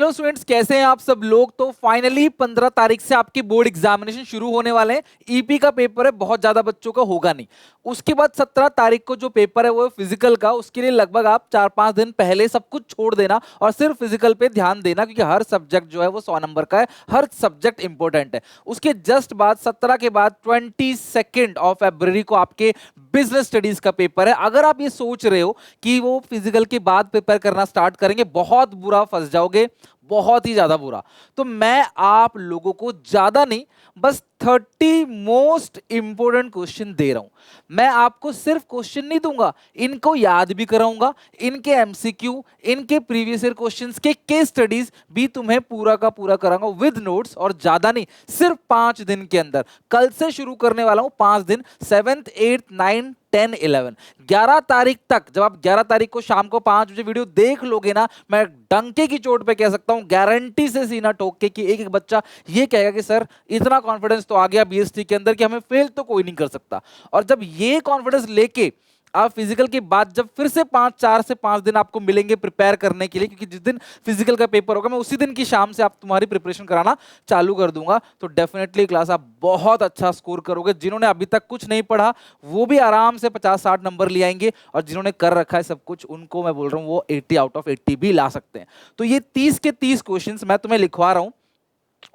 Hello students, कैसे हैं आप सब लोग। तो फाइनली 15 तारीख से आपकी बोर्ड एग्जामिनेशन शुरू होने वाले हैं। ईपी का पेपर है, बहुत ज्यादा बच्चों का होगा नहीं। उसके बाद 17 तारीख को जो पेपर है वो फिजिकल का, उसके लिए लगभग आप 4-5 दिन पहले सब कुछ छोड़ देना और सिर्फ फिजिकल पे ध्यान देना, क्योंकि हर सब्जेक्ट जो है वो 100 नंबर का है, हर सब्जेक्ट इंपॉर्टेंट है। उसके जस्ट बाद 17 के बाद 22 को आपके बिजनेस स्टडीज का पेपर है। अगर आप ये सोच रहे हो कि वो फिजिकल के बाद पेपर करना स्टार्ट करेंगे, बहुत बुरा फंस जाओगे, बहुत ही ज्यादा बुरा। तो मैं आप लोगों को ज्यादा नहीं, बस 30 मोस्ट इंपोर्टेंट क्वेश्चन दे रहा हूं। मैं आपको सिर्फ क्वेश्चन नहीं दूंगा, इनको याद भी कराऊंगा, इनके एमसीक्यू, इनके प्रीवियस ईयर क्वेश्चंस के केस स्टडीज भी तुम्हें पूरा का पूरा कराऊंगा विद नोट्स। और ज्यादा नहीं, सिर्फ 5 दिन के अंदर। कल से शुरू करने वाला हूं, 5 दिन, 7th 8th 9th 10 11 11 तारीख तक। जब आप 11 तारीख को शाम को 5 बजे वीडियो देख लोगे ना, मैं डंके की चोट पे कह सकता हूं, गारंटी से सीना ठोक के, कि एक एक बच्चा ये कहेगा कि सर इतना कॉन्फिडेंस तो आ गया बीएसटी के अंदर कि हमें फेल तो कोई नहीं कर सकता। और जब ये कॉन्फिडेंस लेके आप फिजिकल के बाद जब फिर से 4 से 5 दिन आपको मिलेंगे प्रिपेयर करने के लिए, क्योंकि जिस दिन फिजिकल का पेपर होगा मैं उसी दिन की शाम से आप तुम्हारी प्रिपरेशन कराना चालू कर दूंगा। तो डेफिनेटली क्लास आप बहुत अच्छा स्कोर करोगे। जिन्होंने अभी तक कुछ नहीं पढ़ा वो भी आराम से 50-60 नंबर ले आएंगे, और जिन्होंने कर रखा है सब कुछ, उनको मैं बोल रहा हूँ वो 80 आउट ऑफ 80 भी ला सकते हैं। तो ये 30 के 30 क्वेश्चन मैं तुम्हें लिखवा रहा हूँ,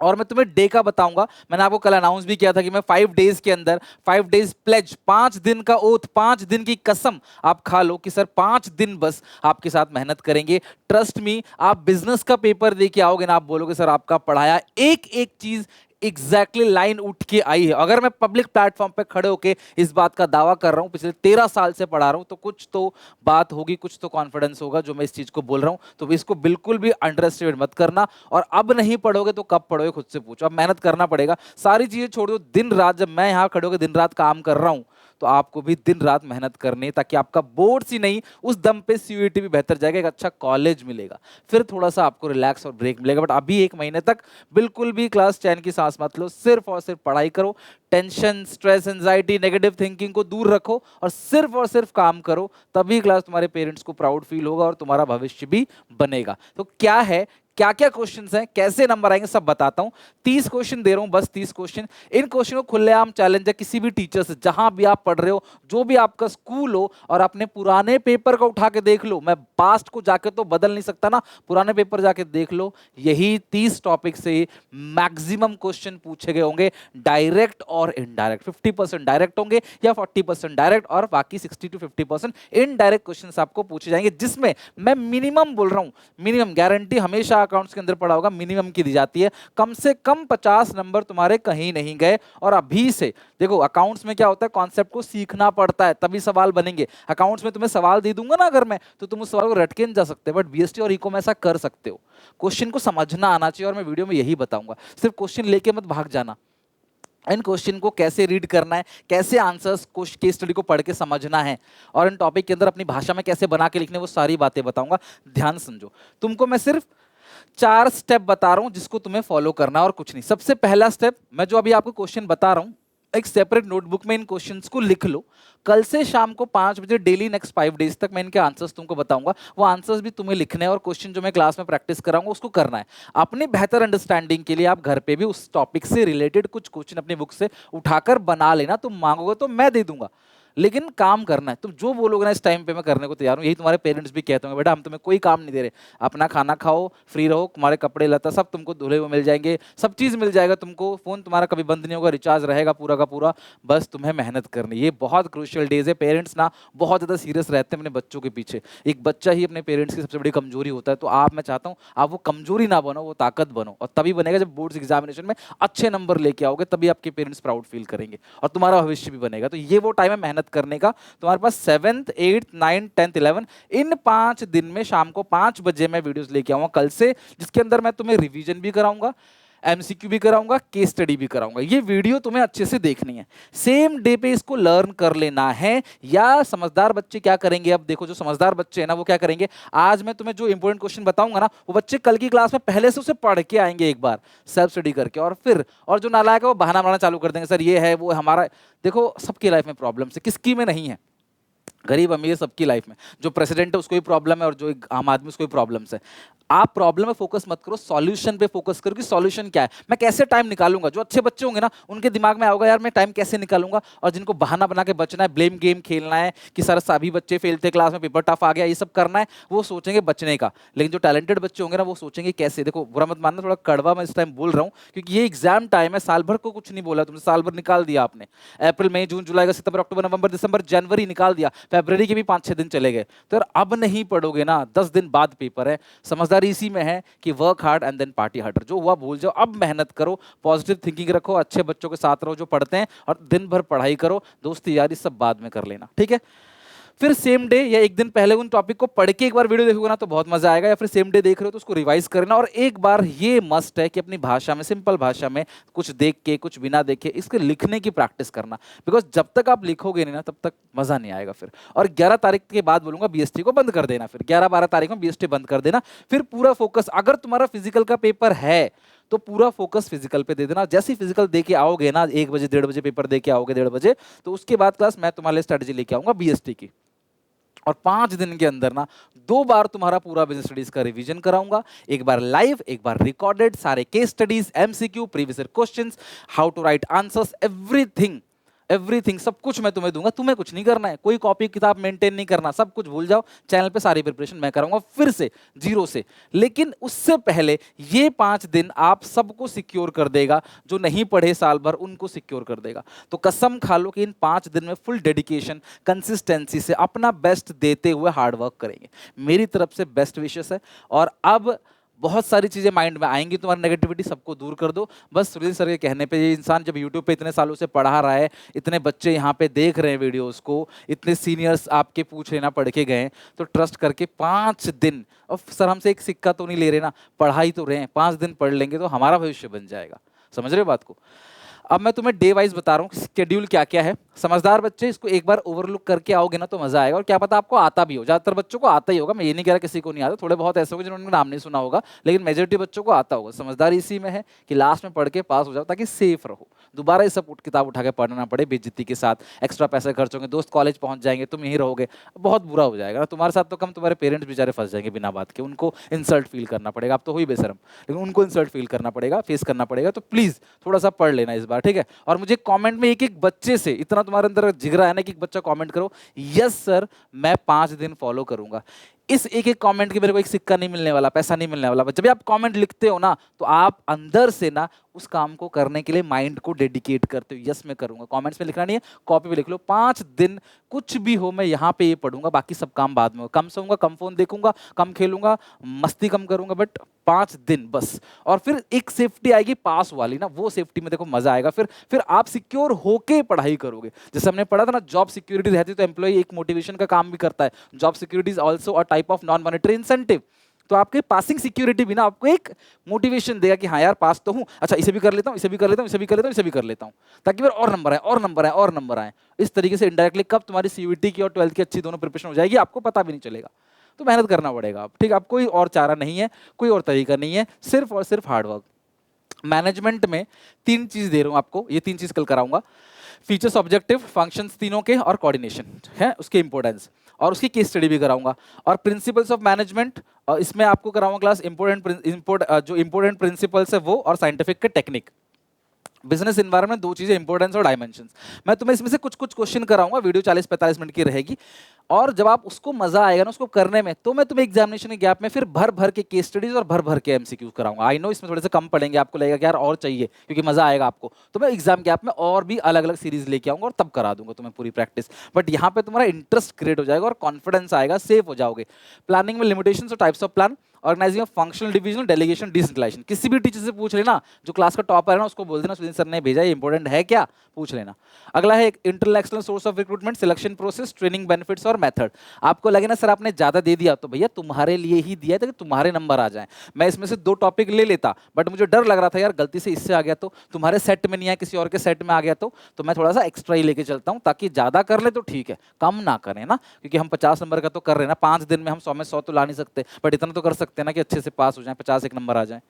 और मैं तुम्हें डे का बताऊंगा। मैंने आपको कल अनाउंस भी किया था कि मैं 5 डेज के अंदर, 5 डेज प्लेज, 5 दिन का ओथ, 5 दिन की कसम आप खा लो कि सर 5 दिन बस आपके साथ मेहनत करेंगे। ट्रस्ट मी, आप बिजनेस का पेपर दे के आओगे ना, आप बोलोगे सर आपका पढ़ाया एक एक चीज एग्जैक्टली लाइन उठ के आई है। अगर मैं पब्लिक प्लेटफॉर्म पे खड़े होके इस बात का दावा कर रहा हूं, पिछले 13 साल से पढ़ा रहा हूं, तो कुछ तो बात होगी, कुछ तो कॉन्फिडेंस होगा जो मैं इस चीज को बोल रहा हूं। तो इसको बिल्कुल भी अंडर एस्टिमेट मत करना। और अब नहीं पढ़ोगे तो कब पढ़ोगे, खुद से पूछो। अब मेहनत करना पड़ेगा, सारी चीजें छोड़ दो। दिन रात, जब मैं यहां खड़े होकर दिन रात काम कर रहा हूं, तो आपको भी दिन रात मेहनत करनी है, ताकि आपका बोर्ड्स ही नहीं, उस दम पे सीयूईटी भी बेहतर जाएगा, एक अच्छा कॉलेज मिलेगा, फिर थोड़ा सा आपको रिलैक्स और ब्रेक मिलेगा। बट अभी 1 महीने तक बिल्कुल भी क्लास चैन की सांस मत लो, सिर्फ और सिर्फ पढ़ाई करो। Tension, stress, anxiety, negative thinking को दूर रखो और सिर्फ काम करो। तभी क्लास तुम्हारे पेरेंट्स को प्राउड फील होगा और तुम्हारा भविष्य भी बनेगा। तो क्या है, क्या क्या क्वेश्चंस हैं, कैसे नंबर आएंगे, सब बताता हूं। 30 क्वेश्चन दे रहा हूं, बस 30 क्वेश्चन। इन क्वेश्चन को खुलेआम चैलेंज है किसी भी टीचर से, जहां भी आप पढ़ रहे हो, जो भी आपका स्कूल हो, और अपने पुराने पेपर को उठा के देख लो। मैं पास्ट को जाके तो बदल नहीं सकता ना, पुराने पेपर जाके देख लो। यही 30 टॉपिक से मैक्सिमम क्वेश्चन पूछे गए होंगे, डायरेक्ट और इनडायरेक्ट। 50% डायरेक्ट होंगे या 40% डायरेक्ट, और बाकी 60 to 50% इनडायरेक्ट क्वेश्चन आपको पूछे जाएंगे, जिसमें मैं मिनिमम बोल रहा हूं, मिनिमम गारंटी हमेशा अकाउंट्स के अंदर पढ़ा होगा, मिनिमम की दी जाती है। कम से कम 50 नंबर तुम्हारे कहीं नहीं गए। और अभी से देखो, अकाउंट्स में क्या होता है, कॉन्सेप्ट को सीखना पड़ता है, तभी सवाल बनेंगे। अकाउंट्स में तुम्हें सवाल दे दूंगा ना अगर मैं, तो तुम उस सवाल को रट के नहीं जा सकते, बट बीएसटी और इको में ऐसा कर सकते हो। क्वेश्चन को समझना आना चाहिए, और मैं वीडियो में यही बताऊंगा। सिर्फ क्वेश्चन लेके मत भाग जाना, इन क्वेश्चन को कैसे रीड करना है, कैसे आंसर्स केस स्टडी को पढ़ के समझना है, और इन टॉपिक के अंदर अपनी भाषा में कैसे बना के लिखने, वो सारी बातें बताऊंगा। ध्यान समझो, तुमको मैं सिर्फ 4 स्टेप बता रहा हूं जिसको तुम्हें फॉलो करना है, और कुछ नहीं। सबसे पहला स्टेप, मैं जो अभी आपको क्वेश्चन बता रहा हूं, एक सेपरेट नोटबुक में इन क्वेश्चंस को लिख लो। कल से शाम को 5 बजे डेली नेक्स्ट 5 डेज तक मैं इनके आंसर्स तुमको बताऊंगा। वो आंसर्स भी तुम्हें लिखने हैं, और क्वेश्चन जो मैं क्लास में प्रैक्टिस कराऊंगा उसको करना है। अपनी बेहतर अंडरस्टैंडिंग के लिए आप घर पे भी उस टॉपिक से रिलेटेड कुछ क्वेश्चन अपनी बुक से उठाकर बना लेना। तुम मांगोगे तो मैं दे दूंगा, लेकिन काम करना है। तुम जो बोलोगे ना इस टाइम पे मैं करने को तैयार हूँ। यही तुम्हारे पेरेंट्स भी कहते होंगे, बेटा हम तुम्हें कोई काम नहीं दे रहे, अपना खाना खाओ, फ्री रहो, तुम्हारे कपड़े लता सब तुमको धुले हुए मिल जाएंगे, सब चीज़ मिल जाएगा तुमको, फोन तुम्हारा कभी बंद नहीं होगा, रिचार्ज रहेगा पूरा का पूरा। बस तुम्हें मेहनत करनी। ये बहुत क्रूशियल डेज है। पेरेंट्स ना बहुत ज़्यादा सीरियस रहते हैं अपने बच्चों के पीछे। एक बच्चा ही अपने पेरेंट्स की सबसे बड़ी कमजोरी होता है। तो मैं चाहता हूँ आप वो कमजोरी ना बनो, वो ताकत बनो, और तभी बनेगा जब बोर्ड्स एग्जामिनेशन में अच्छे नंबर लेके आओगे, तभी आपके पेरेंट्स प्राउड फील करेंगे और तुम्हारा भविष्य भी बनेगा। तो ये वो टाइम है मेहनत करने का। तुम्हारे पास 7th 8th 9th 10th 11 इन 5 दिन में शाम को 5 बजे मैं वीडियोस लेके आऊंगा कल से, जिसके अंदर मैं तुम्हें रिवीजन भी कराऊंगा, एमसीक्यू भी कराऊंगा, केस स्टडी भी कराऊंगा। ये वीडियो तुम्हें अच्छे से देखनी है, सेम डे पे इसको लर्न कर लेना है। या समझदार बच्चे क्या करेंगे, अब देखो, जो समझदार बच्चे हैं ना वो क्या करेंगे, आज मैं तुम्हें जो इंपॉर्टेंट क्वेश्चन बताऊंगा ना, वो बच्चे कल की क्लास में पहले से उसे पढ़ के आएंगे एक बार सेल्फ स्टडी करके, और जो नालायक है वो बहाना बनाना चालू कर देंगे, सर ये है वो है हमारा। देखो, सबकी लाइफ में प्रॉब्लम्स है, किसकी में नहीं है। गरीब अमीर सबकी लाइफ में, जो प्रेसिडेंट है उसको भी प्रॉब्लम है और जो एक आम आदमी उसको भी प्रॉब्लम्स है। आप प्रॉब्लम में फोकस मत करो, सॉल्यूशन पे फोकस करो कि सॉल्यूशन क्या है, मैं कैसे टाइम निकालूंगा। जो अच्छे बच्चे होंगे ना उनके दिमाग में आएगा यार मैं टाइम कैसे निकालूंगा, और जिनको बहाना बना के बचना है, ब्लेम गेम खेलना है कि सर सभी बच्चे फेल थे क्लास में, पेपर टफ आ गया, ये सब करना है, वो सोचेंगे बचने का। लेकिन जो टैलेंटेड बच्चे होंगे ना वो सोचेंगे कैसे, देखो बुरा मत मानना, थोड़ा कड़वा मैं इस टाइम बोल रहा हूँ क्योंकि ये एग्जाम टाइम है, साल भर को कुछ नहीं बोला तुमने, साल भर निकाल दिया आपने, अप्रैल मई जून जुलाई अगस्त सितंबर अक्टूबर नवंबर दिसंबर जनवरी निकाल दिया, फरवरी के भी 5-6 दिन चले गए, तो यार अब नहीं पढ़ोगे ना, 10 दिन बाद पेपर है। समझदारी इसी में है कि work hard and then party harder, जो हुआ भूल जाओ, अब मेहनत करो, पॉजिटिव थिंकिंग रखो, अच्छे बच्चों के साथ रहो जो पढ़ते हैं, और दिन भर पढ़ाई करो, दोस्ती यारी सब बाद में कर लेना, ठीक है। फिर सेम डे या एक दिन पहले उन टॉपिक को पढ़ के एक बार वीडियो देखोगे ना तो बहुत मजा आएगा, या फिर सेम डे देख रहे हो तो उसको रिवाइज करना, और एक बार ये मस्ट है कि अपनी भाषा में, सिंपल भाषा में, कुछ देख के कुछ बिना देखे इसके लिखने की प्रैक्टिस करना, बिकॉज जब तक आप लिखोगे नहीं ना तब तक मजा नहीं आएगा फिर। और 11 तारीख के बाद बोलूंगा बीएसटी को बंद कर देना, फिर 11-12 तारीख में बीएसटी बंद कर देना, फिर पूरा फोकस, अगर तुम्हारा फिजिकल का पेपर है तो पूरा फोकस फिजिकल पे दे देना। जैसे ही फिजिकल दे के आओगे ना, 1 बजे 1:30 बजे पेपर दे के आओगे, 1:30 बजे, तो उसके बाद क्लास मैं तुम्हारे लिए स्ट्रेटेजी लेके आऊंगा बीएसटी की, और 5 दिन के अंदर ना 2 बार तुम्हारा पूरा बिजनेस स्टडीज का रिवीजन कराऊंगा, एक बार लाइव एक बार रिकॉर्डेड, सारे case studies, MCQ, previous year questions, how to write answers, everything everything, सब कुछ मैं तुम्हें दूंगा। तुम्हें कुछ नहीं करना है, कोई कॉपी किताब मेंटेन नहीं करना, सब कुछ भूल जाओ, चैनल पे सारी प्रिपरेशन मैं कराऊंगा फिर से जीरो से। लेकिन उससे पहले ये 5 दिन आप सबको सिक्योर कर देगा, जो नहीं पढ़े साल भर उनको सिक्योर कर देगा। तो कसम खा लो कि इन 5 दिन में फुल डेडिकेशन कंसिस्टेंसी से अपना बेस्ट देते हुए हार्ड वर्क करेंगे। मेरी तरफ से बेस्ट विशेस है। और अब बहुत सारी चीजें माइंड में आएंगी, तुम्हारी नेगेटिविटी सबको दूर कर दो। बस सुनील सर के कहने पे, ये इंसान जब यूट्यूब पे इतने सालों से पढ़ा रहा है, इतने बच्चे यहाँ पे देख रहे हैं वीडियोस को, इतने सीनियर्स आपके पूछ लेना पढ़ के गए, तो ट्रस्ट करके 5 दिन, और सर हमसे एक सिक्का तो नहीं ले रहे ना, पढ़ाई तो रहे हैं, 5 दिन पढ़ लेंगे तो हमारा भविष्य बन जाएगा। समझ रहे हो बात को। अब मैं तुम्हें डे वाइज बता रहा हूँ शेड्यूल क्या क्या है। समझदार बच्चे इसको एक बार ओवरलुक करके आओगे ना तो मजा आएगा, और क्या पता आपको आता भी हो, ज्यादातर बच्चों को आता ही होगा, मैं ये नहीं कह रहा किसी को नहीं आता, थोड़े बहुत ऐसे होंगे जिन्होंने नाम नहीं सुना होगा, लेकिन मेजोरिटी बच्चों को आता होगा। समझदारी इसी में है कि लास्ट में पढ़ के पास हो जाओ ताकि सेफ रहो, दोबारा ये सब किताब उठा के पढ़ना ना पड़े बेइज्जती के साथ, एक्स्ट्रा पैसे खर्च होंगे, दोस्त कॉलेज पहुंच जाएंगे, तुम यहीं रहोगे, बहुत बुरा हो जाएगा। तुम्हारे साथ तो कम तुम्हारे पेरेंट्स बेचारे फंस जाएंगे बिना बात के, उनको इंसल्ट फील करना पड़ेगा, अब तो हुई बेशरम, लेकिन उनको इंसल्ट फील करना पड़ेगा, फेस करना पड़ेगा। तो प्लीज थोड़ा सा पढ़ लेना इस बार, ठीक है। और मुझे कमेंट में एक एक बच्चे से, इतना तुम्हारे अंदर जिगरा है ना कि एक बच्चा कमेंट करो, यस सर मैं 5 दिन फॉलो करूंगा। इस एक एक कमेंट के मेरे को एक सिक्का नहीं मिलने वाला, पैसा नहीं मिलने वाला। जब भी आप कमेंट लिखते हो ना तो आप अंदर से ना उस काम को करने के लिए माइंड को डेडिकेट करते हो, यस मैं करूंगा। कमेंट्स में लिखना नहीं है, कॉपी पे लिख लो, 5 दिन कुछ भी हो मैं यहाँ पे ये पढ़ूंगा, बाकी सब काम बाद में हो, कम सोऊंगा, कम फोन देखूंगा, कम खेलूंगा, मस्ती कम करूंगा, बट 5 दिन बस। और फिर एक सेफ्टी आएगी पास वाली ना, वो सेफ्टी में देखो मजा आएगा। फिर आप सिक्योर होके पढ़ाई करोगे। जैसे हमने पढ़ा था ना, जॉब सिक्योरिटी रहती है तो एम्प्लॉय एक मोटिवेशन का काम भी करता है। Job security is also a type of non monetary incentive. तो आपके पासिंग सिक्योरिटी भी ना आपको एक मोटिवेशन देगा कि हाँ यार पास तो हूं, अच्छा इसे भी कर लेता हूं, इसे भी कर लेता हूं, इसे भी कर लेता हूं, इसे भी कर लेता हूं, ताकि फिर और नंबर आए और नंबर आए और नंबर आए। इस तरीके से इनडायरेक्टली कब तुम्हारी सीयूईटी की और 12th की अच्छी दोनों प्रिपरेशन हो जाएगी आपको पता भी नहीं चलेगा। तो मेहनत करना पड़ेगा आप, ठीक है। अब कोई और चारा नहीं है, कोई और तरीका नहीं है, सिर्फ और सिर्फ हार्डवर्क। मैनेजमेंट में 3 चीज दे रहा हूं आपको, ये 3 चीज कल कराऊंगा। फीचर्स, ऑब्जेक्टिव, फंक्शंस तीनों के, और कोऑर्डिनेशन है उसके इंपॉर्टेंस, और उसकी केस स्टडी भी कराऊंगा। और प्रिंसिपल्स ऑफ मैनेजमेंट, इसमें आपको कराऊंगा क्लास जो इंपॉर्टेंट प्रिंसिपल्स है वो, और साइंटिफिक के टेक्निक। बिजनेस एनवायरनमेंट 2 चीजें, इंपॉर्टेंस और डायमेंशंस। मैं तुम्हें इसमें से कुछ कुछ क्वेश्चन कराऊंगा, वीडियो 40-45 मिनट की रहेगी, और जब आप उसको मजा आएगा ना उसको करने में, तो मैं तुम्हें एग्जामिनेशन के गैप में फिर भर भर के केस स्टडीज और भर भर के एमसीक्यू कराऊंगा। आई नो इसमें थोड़े से कम पढ़ेंगे, आपको लगेगा कि यार और चाहिए क्योंकि मजा आएगा आपको, तो मैं एग्जाम गैप में और भी अलग अलग सीरीज लेके आऊंगा और तब करा दूंगा तुम्हें पूरी प्रैक्टिस। बट यहाँ पे तुम्हारा इंटरेस्ट क्रिएट हो जाएगा और कॉन्फिडेंस आएगा, सेफ हो जाओगे। प्लानिंग में लिमिटेशंस और types of plan, organising of functional division, delegation, decentralisation. किसी भी टीचर से पूछ लेना, जो क्लास का टॉपर है ना उसको बोल देना सुनील सर ने भेजा, ये इंपॉर्टेंट है क्या, पूछ लेना। अगला है international source of recruitment, selection process, training benefits और मेथड। आपको लगे ना सर आपने ज्यादा दे दिया, तो भैया तुम्हारे लिए ही दिया है ताकि तुम्हारे नंबर आ जाए। मैं इसमें से 2 टॉपिक ले लेता, बट मुझे डर लग रहा था यार गलती से इससे आ गया तो तुम्हारे सेट में नहीं आया, किसी और के सेट में आ गया तो मैं थोड़ा सा एक्स्ट्रा ही लेके चलता हूँ, ताकि ज्यादा कर ले तो ठीक है, कम ना करें ना, क्योंकि हम 50 नंबर का तो कर रहे हैं ना। 5 दिन में हम 100 में 100 तो ला नहीं सकते, बट इतना तो कर सकते हैं ना कि अच्छे से पास हो जाए, 50 एक नंबर आ जाए।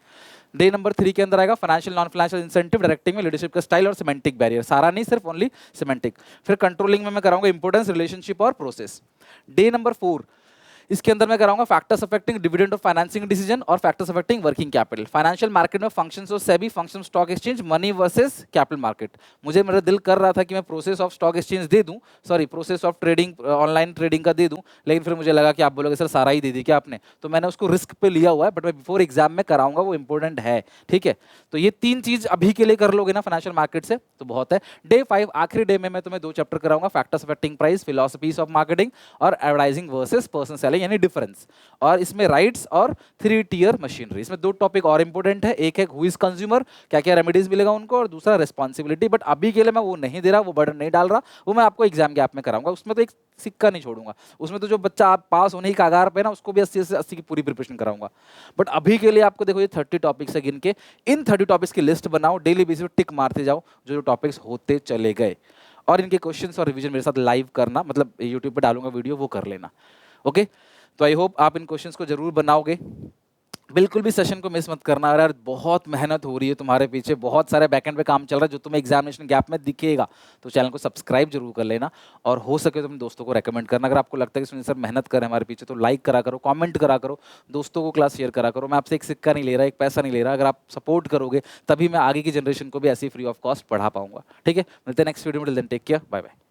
डे नंबर 3 के अंदर आएगा financial non financial incentive, directing में लीडरशिप का स्टाइल और सिमेंटिक बैरियर, सारा नहीं सिर्फ ओनली सिमेंटिक। फिर कंट्रोलिंग में मैं कराऊंगा इंपोर्टेंस, रिलेशनशिप और प्रोसेस। डे नंबर 4 इसके अंदर मैं कराऊंगा factors affecting dividend of financing decision और factors affecting working capital. Financial market में functions of SEBI, function stock exchange, money versus capital market. मुझे मेरा दिल कर रहा था कि मैं प्रोसेस ऑफ स्टॉक एक्सचेंज दे दूं, sorry process of trading online trading का दे दूं, लेकिन फिर मुझे लगा कि आप बोलोगे सर सारा ही दे दी क्या आपने, तो मैंने उसको रिस्क पे लिया हुआ है, बट मैं बिफोर एग्जाम में कराऊंगा, वो इंपॉर्टेंट है। ठीक है, तो ये 3 चीज अभी के लिए कर लोगे ना फाइनेंशियल मार्केट से तो बहुत है। डे 5 आखिरी डे में मैं तुम्हें 2 चैप्टर कराऊंगा, factors affecting price, philosophies of marketing और एडवर्टाइजिंग वर्सेस पर्सन सेलिंग यानी डिफरेंस। और इसमें राइट्स और 3 टियर मशीनरी। इसमें 2 टॉपिक और इंपॉर्टेंट है, एक है हु इज कंज्यूमर, क्या क्या रेमेडीज मिलेगा उनको, और दूसरा रिस्पॉन्सिबिलिटी। बट अभी के लिए मैं वो नहीं दे रहा, वो बर्डन नहीं डाल रहा, वो मैं आपको एग्जाम गैप में कराऊंगा। उसमें तो एक सिक्का नहीं छोड़ूंगा, उसमें तो जो बच्चा आप पास होने की कगार पे ना उसको भी 80 से 80 की पूरी प्रिपरेशन कराऊंगा। बट अभी के लिए आपको देखो ये 30 टॉपिक्स है गिन के, इन 30 टॉपिक्स की लिस्ट बनाओ, डेली बेसिस पे टिक मारते जाओ जो जो टॉपिक्स होते चले गए, और इनके क्वेश्चंस और रिवीजन मेरे साथ लाइव करना, मतलब यूट्यूब पे डालूंगा वीडियो, वो कर लेना। ओके, तो आई होप आप इन क्वेश्चंस को जरूर बनाओगे। बिल्कुल भी सेशन को मिस मत करना यार, बहुत मेहनत हो रही है तुम्हारे पीछे, बहुत सारे बैकएंड पे काम चल रहा है जो तुम्हें एग्जामिनेशन गैप में दिखेगा। तो चैनल को सब्सक्राइब जरूर कर लेना, और हो सके तो अपने दोस्तों को रेकमेंड करना। अगर आपको लगता है कि सुनील सर मेहनत करें हमारे पीछे, तो लाइक करा करो, कमेंट करा करो, दोस्तों को क्लास शेयर करा करो। मैं आपसे एक सिक्का नहीं ले रहा, एक पैसा नहीं ले रहा, अगर आप सपोर्ट करोगे तभी मैं आगे की जनरेशन को भी ऐसी फ्री ऑफ कॉस्ट पढ़ा पाऊंगा। ठीक है, मिलते हैं नेक्स्ट वीडियो में, till then take care, bye bye.